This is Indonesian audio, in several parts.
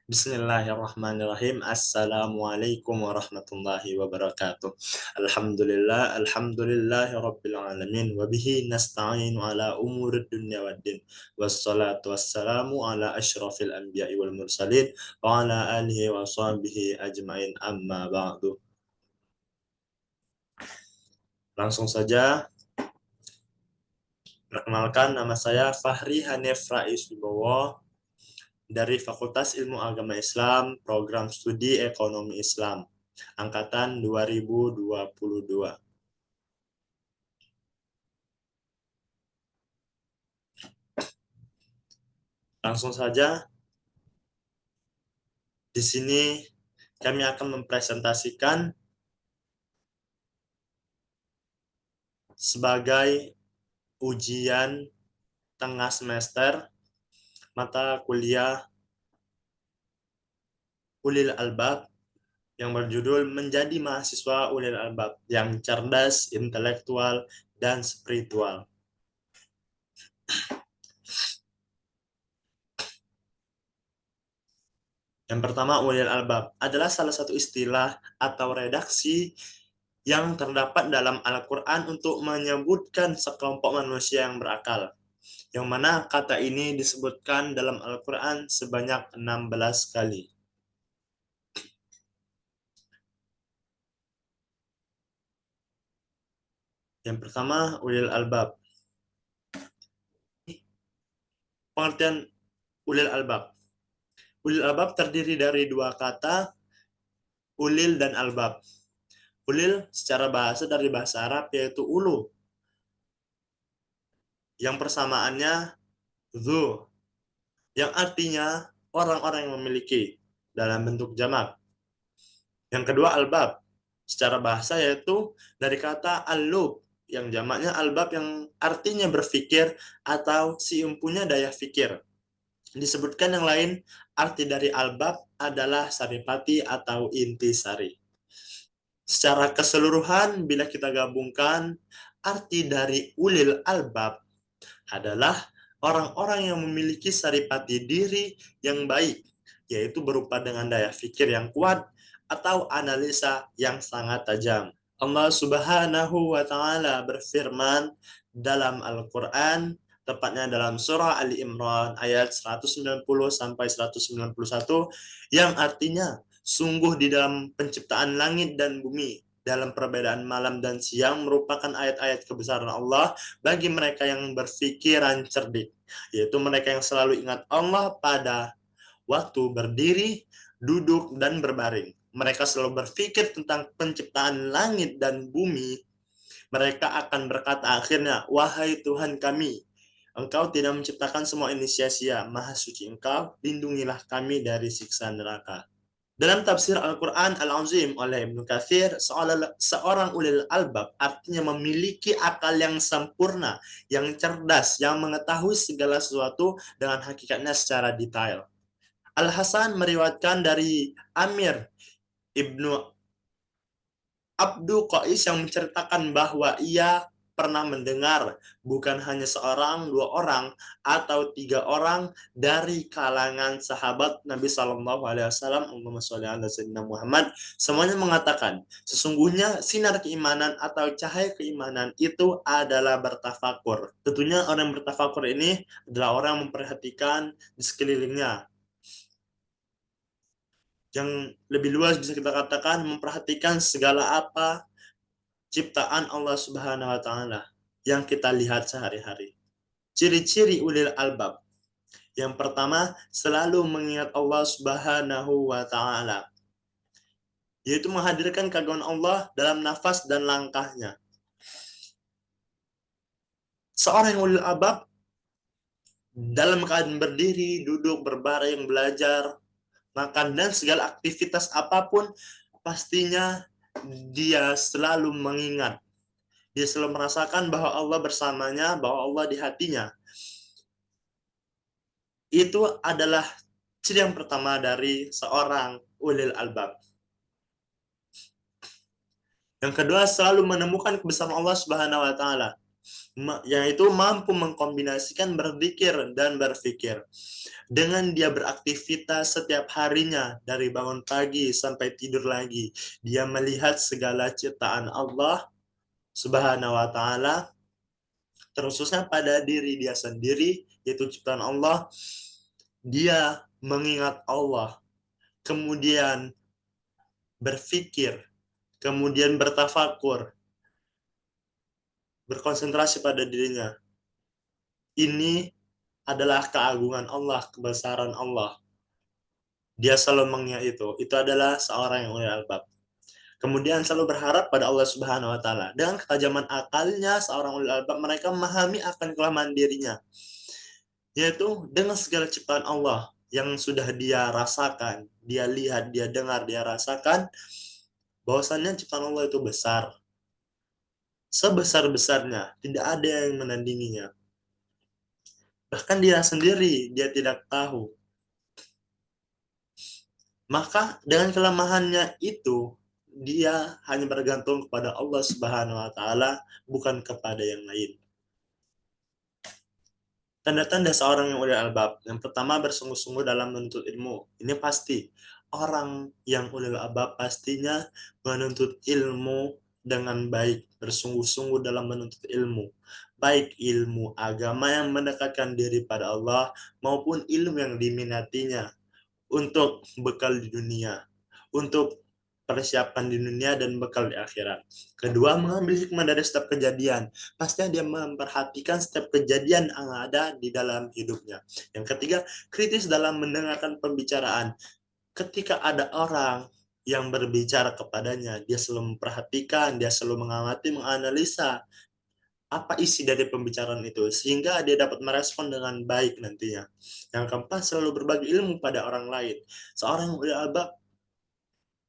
Bismillahirrahmanirrahim. Assalamualaikum warahmatullahi wabarakatuh. Alhamdulillahi rabbil alamin wa bihi nasta'inu ala umurid dunya waddin. Wassalatu wassalamu ala asyrafil anbiya'i wal mursalin wa ala alihi wa sahbihi ajmain, amma ba'du. Langsung saja, perkenalkan, nama saya Fahri Hanif Rais Wibowo dari Fakultas Ilmu Agama Islam, Program Studi Ekonomi Islam, Angkatan 2022. Langsung saja, di sini kami akan mempresentasikan sebagai ujian tengah semester mata kuliah Ulil Albab yang berjudul Menjadi Mahasiswa Ulil Albab yang cerdas, intelektual, dan spiritual. Yang pertama, Ulil Albab adalah salah satu istilah atau redaksi yang terdapat dalam Al-Quran untuk menyebutkan sekelompok manusia yang berakal, yang mana kata ini disebutkan dalam Al-Quran sebanyak 16 kali. Yang pertama, Ulil Albab. Pengertian Ulil Albab. Ulil Albab terdiri dari dua kata, Ulil dan Albab. Ulil secara bahasa dari bahasa Arab yaitu ulu, yang persamaannya dzu, yang artinya orang-orang yang memiliki dalam bentuk jamak. Yang kedua, albab secara bahasa yaitu dari kata al-lub, yang jamaknya albab, yang artinya berpikir atau si empunya daya fikir. Disebutkan yang lain, arti dari albab adalah saripati atau intisari. Secara keseluruhan, bila kita gabungkan, arti dari ulil albab adalah orang-orang yang memiliki saripati diri yang baik, yaitu berupa dengan daya fikir yang kuat atau analisa yang sangat tajam. Allah Subhanahu wa Ta'ala berfirman dalam Al-Quran, tepatnya dalam surah Ali Imran ayat 190 sampai 191, yang artinya, sungguh di dalam penciptaan langit dan bumi, dalam perbedaan malam dan siang, merupakan ayat-ayat kebesaran Allah bagi mereka yang berpikiran cerdik, yaitu mereka yang selalu ingat Allah pada waktu berdiri, duduk, dan berbaring. Mereka selalu berpikir tentang penciptaan langit dan bumi. Mereka akan berkata akhirnya, wahai Tuhan kami, Engkau tidak menciptakan semua ini sia-sia. Maha suci Engkau, lindungilah kami dari siksa neraka. Dalam tafsir Al-Quran Al-Azim oleh Ibnu Katsir, seorang ulil albab artinya memiliki akal yang sempurna, yang cerdas, yang mengetahui segala sesuatu dengan hakikatnya secara detail. Al-Hasan meriwayatkan dari Amir Ibnu Abdu Qais yang menceritakan bahwa ia pernah mendengar bukan hanya seorang, dua orang, atau tiga orang dari kalangan sahabat Nabi Shallallahu Alaihi Wasallam, Allahumma sholli ala sayyidina Muhammad, semuanya mengatakan sesungguhnya sinar keimanan atau cahaya keimanan itu adalah bertafakur. Tentunya orang yang bertafakur ini adalah orang yang memperhatikan di sekelilingnya, yang lebih luas bisa kita katakan memperhatikan segala apa ciptaan Allah Subhanahu wa Ta'ala yang kita lihat sehari-hari. Ciri-ciri ulil albab. Yang pertama, selalu mengingat Allah Subhanahu wa Ta'ala, yaitu menghadirkan keagungan Allah dalam nafas dan langkahnya. Seorang yang ulil albab dalam keadaan berdiri, duduk, berbaring, belajar, makan, dan segala aktivitas apapun, pastinya dia selalu mengingat. Dia selalu merasakan bahwa Allah bersamanya, bahwa Allah di hatinya. Itu adalah ciri yang pertama dari seorang ulil albab. Yang kedua, selalu menemukan kebesaran Allah Subhanahu wa Ta'ala. yaitu mampu mengkombinasikan berzikir dan berfikir. Dengan dia beraktivitas setiap harinya, dari bangun pagi sampai tidur lagi, dia melihat segala ciptaan Allah Subhanahu wa Ta'ala, terkhususnya pada diri dia sendiri, yaitu ciptaan Allah. Dia mengingat Allah, kemudian berfikir, kemudian bertafakur, berkonsentrasi pada dirinya. Ini adalah keagungan Allah, kebesaran Allah. Dia selalu mengingat itu. Itu adalah seorang yang ulil albab. Kemudian selalu berharap pada Allah Subhanahu wa Ta'ala. Dengan ketajaman akalnya, seorang ulil albab mereka memahami akan kelemahan dirinya, yaitu dengan segala ciptaan Allah yang sudah dia rasakan, dia lihat, dia dengar, dia rasakan, bahwasannya ciptaan Allah itu besar. Sebesar-besarnya, tidak ada yang menandinginya. Bahkan dia sendiri, dia tidak tahu. Maka dengan kelemahannya itu, dia hanya bergantung kepada Allah Subhanahu wa Ta'ala, bukan kepada yang lain. Tanda-tanda seorang yang ulil albab. Yang pertama, bersungguh-sungguh dalam menuntut ilmu. Ini pasti. Orang yang ulil albab pastinya menuntut ilmu dengan baik, bersungguh-sungguh dalam menuntut ilmu. Baik ilmu agama yang mendekatkan diri pada Allah, maupun ilmu yang diminatinya untuk bekal di dunia, untuk persiapan di dunia dan bekal di akhirat. Kedua, mengambil hikmah dari setiap kejadian. Pastinya dia memperhatikan setiap kejadian yang ada di dalam hidupnya. Yang ketiga, kritis dalam mendengarkan pembicaraan. Ketika ada orang yang berbicara kepadanya, dia selalu memperhatikan, dia selalu mengamati, menganalisa apa isi dari pembicaraan itu, sehingga dia dapat merespon dengan baik nantinya. Yang keempat, selalu berbagi ilmu pada orang lain. Seorang yang ulil albab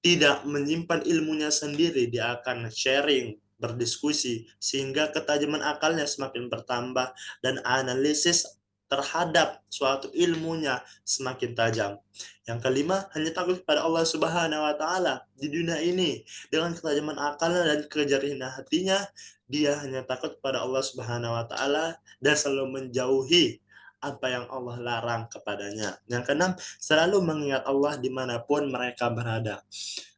tidak menyimpan ilmunya sendiri, dia akan sharing, berdiskusi, sehingga ketajaman akalnya semakin bertambah dan analisis terhadap suatu ilmunya semakin tajam. Yang kelima, hanya takut kepada Allah Subhanahu wa Ta'ala di dunia ini. Dengan ketajaman akalnya dan kejernihan hatinya, dia hanya takut kepada Allah Subhanahu wa Ta'ala dan selalu menjauhi apa yang Allah larang kepadanya. Yang keenam, selalu mengingat Allah dimanapun mereka berada.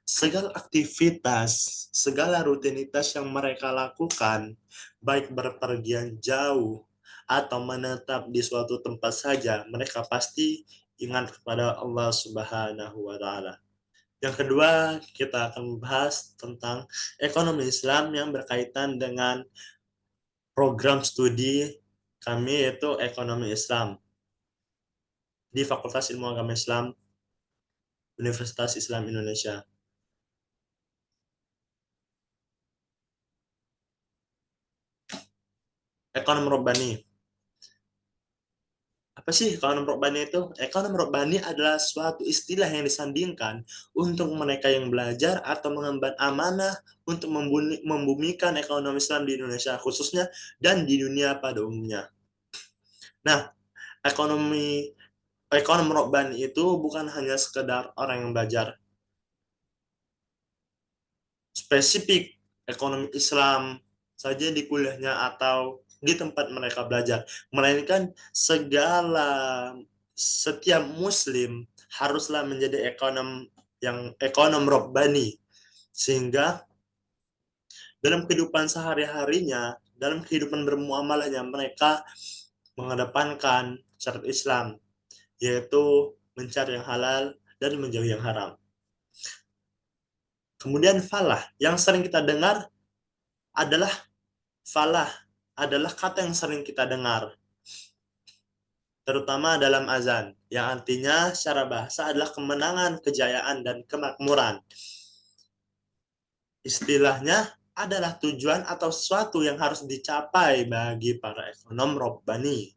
Segala aktivitas, segala rutinitas yang mereka lakukan, baik berpergian jauh atau menetap di suatu tempat saja, mereka pasti ingat kepada Allah Subhanahu wa Ta'ala. Yang kedua, kita akan membahas tentang ekonomi Islam yang berkaitan dengan program studi kami, yaitu ekonomi Islam di Fakultas Ilmu Agama Islam Universitas Islam Indonesia. Ekonomi Robbani. Apa sih ekonomi robbani itu? Ekonomi robbani adalah suatu istilah yang disandingkan untuk mereka yang belajar atau mengemban amanah untuk membumikan ekonomi Islam di Indonesia khususnya dan di dunia pada umumnya. Nah, ekonomi ekonomi robbani itu bukan hanya sekedar orang yang belajar spesifik ekonomi Islam saja di kuliahnya atau di tempat mereka belajar, melainkan setiap muslim haruslah menjadi ekonom robbani, sehingga dalam kehidupan sehari-harinya, dalam kehidupan bermuamalahnya, mereka mengedepankan syariat Islam, yaitu mencari yang halal dan menjauhi yang haram. Kemudian falah, yang sering kita dengar adalah falah adalah kata yang sering kita dengar, terutama dalam azan, yang artinya secara bahasa adalah kemenangan, kejayaan, dan kemakmuran. Istilahnya adalah tujuan atau sesuatu yang harus dicapai bagi para ekonom robbani.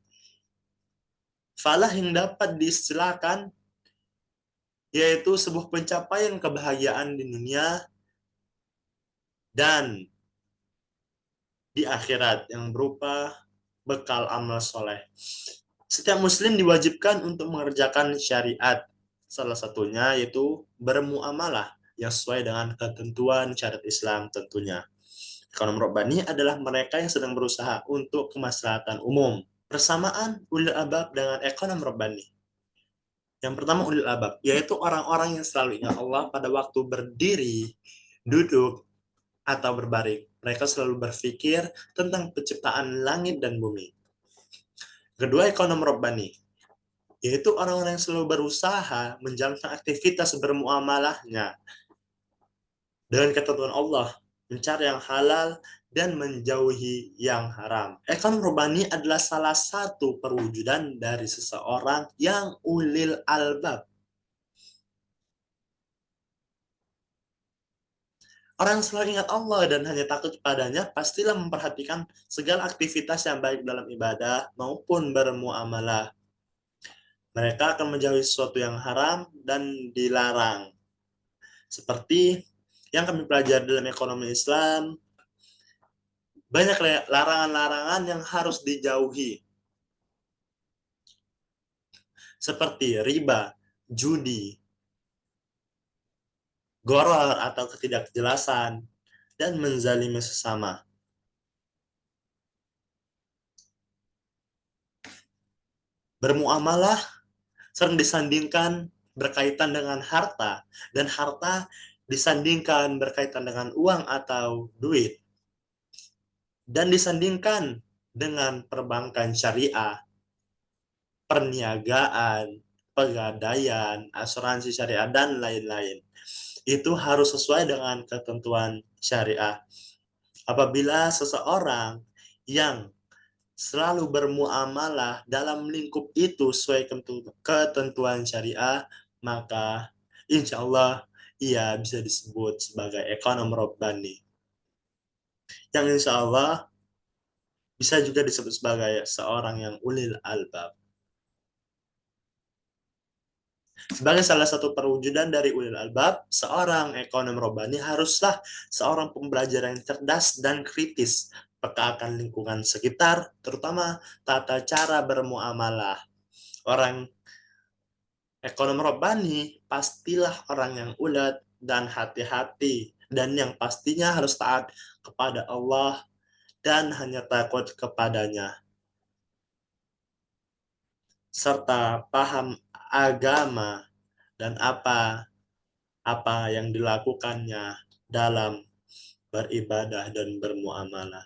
Falah yang dapat diistilahkan yaitu sebuah pencapaian kebahagiaan di dunia dan di akhirat yang berupa bekal amal soleh. Setiap muslim diwajibkan untuk mengerjakan syariat. Salah satunya yaitu bermuamalah yang sesuai dengan ketentuan syariat Islam tentunya. Ekonom Rabbani adalah mereka yang sedang berusaha untuk kemaslahatan umum. Persamaan ulil albab dengan ekonom Rabbani. Yang pertama ulil albab, yaitu orang-orang yang selalu ingat Allah pada waktu berdiri, duduk, atau berbaring. Mereka selalu berpikir tentang penciptaan langit dan bumi. Kedua, ekonom Rabbani, yaitu orang-orang yang selalu berusaha menjalankan aktivitas bermuamalahnya dengan ketentuan Allah, mencari yang halal dan menjauhi yang haram. Ekonom Rabbani adalah salah satu perwujudan dari seseorang yang ulil albab. Orang yang selalu ingat Allah dan hanya takut kepadanya pastilah memperhatikan segala aktivitas yang baik dalam ibadah maupun bermuamalah. Mereka akan menjauhi sesuatu yang haram dan dilarang. Seperti yang kami pelajari dalam ekonomi Islam, banyak larangan-larangan yang harus dijauhi. Seperti riba, judi, goror atau ketidakjelasan, dan menzalimi sesama. Bermuamalah sering disandingkan berkaitan dengan harta, dan harta disandingkan berkaitan dengan uang atau duit, dan disandingkan dengan perbankan syariah, perniagaan, pegadaian, asuransi syariah, dan lain-lain. Itu harus sesuai dengan ketentuan syariah. Apabila seseorang yang selalu bermuamalah dalam lingkup itu sesuai ketentuan syariah, maka insya Allah ia bisa disebut sebagai ekonom Rabbani. Yang insya Allah bisa juga disebut sebagai seorang yang ulil albab. Sebagai salah satu perwujudan dari ulil albab, seorang ekonom Rabbani haruslah seorang pembelajar yang cerdas dan kritis, peka akan lingkungan sekitar, terutama tata cara bermuamalah. Orang ekonom Rabbani pastilah orang yang ulet dan hati-hati, dan yang pastinya harus taat kepada Allah dan hanya takut kepadanya, serta paham agama dan apa yang dilakukannya dalam beribadah dan bermuamalah.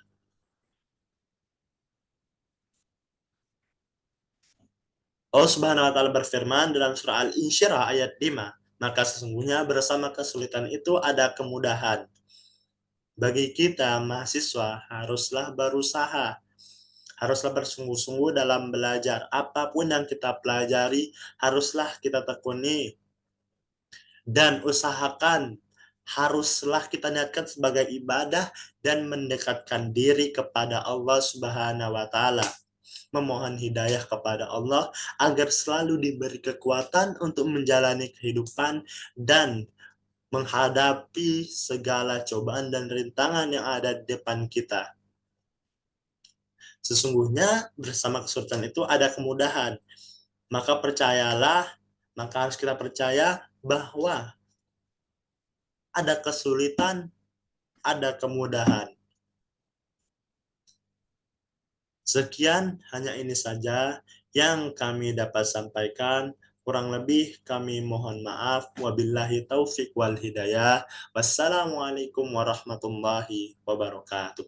Allah Subhanahu wa taala berfirman dalam surah Al-Insyirah ayat 5, maka sesungguhnya bersama kesulitan itu ada kemudahan. Bagi kita mahasiswa haruslah berusaha, haruslah bersungguh-sungguh dalam belajar. Apapun yang kita pelajari haruslah kita tekuni dan usahakan, haruslah kita niatkan sebagai ibadah dan mendekatkan diri kepada Allah Subhanahu wa taala. Memohon hidayah kepada Allah agar selalu diberi kekuatan untuk menjalani kehidupan dan menghadapi segala cobaan dan rintangan yang ada di depan kita. Sesungguhnya bersama kesulitan itu ada kemudahan. Maka percayalah, maka harus kita percaya bahwa ada kesulitan, ada kemudahan. Sekian, hanya ini saja yang kami dapat sampaikan. Kurang lebih kami mohon maaf. Wabillahi taufik wal hidayah. Wassalamualaikum warahmatullahi wabarakatuh.